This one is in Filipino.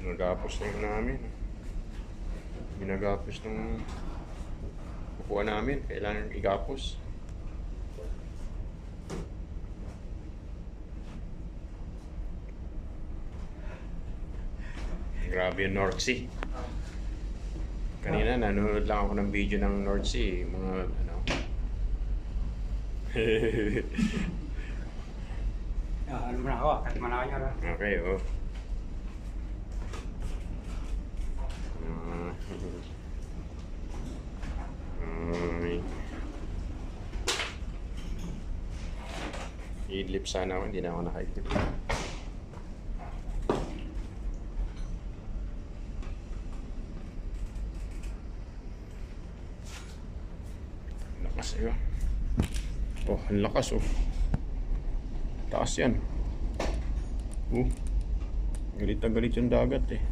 Nagapos na yun namin. Ginagapos ng kukuha namin. Kailangan igapos. Grabe yung North Sea. Kanina nanonood lang ako ng video ng North Sea. Mga ano. Ano mo na ako? Kat mo na ako yun. Okay, oh. Idlip sana ako, hindi na ako nakaidlip. Lakas eh, oh. Oh, ang lakas oh. Taas yan. Galit na galit yung dagat eh.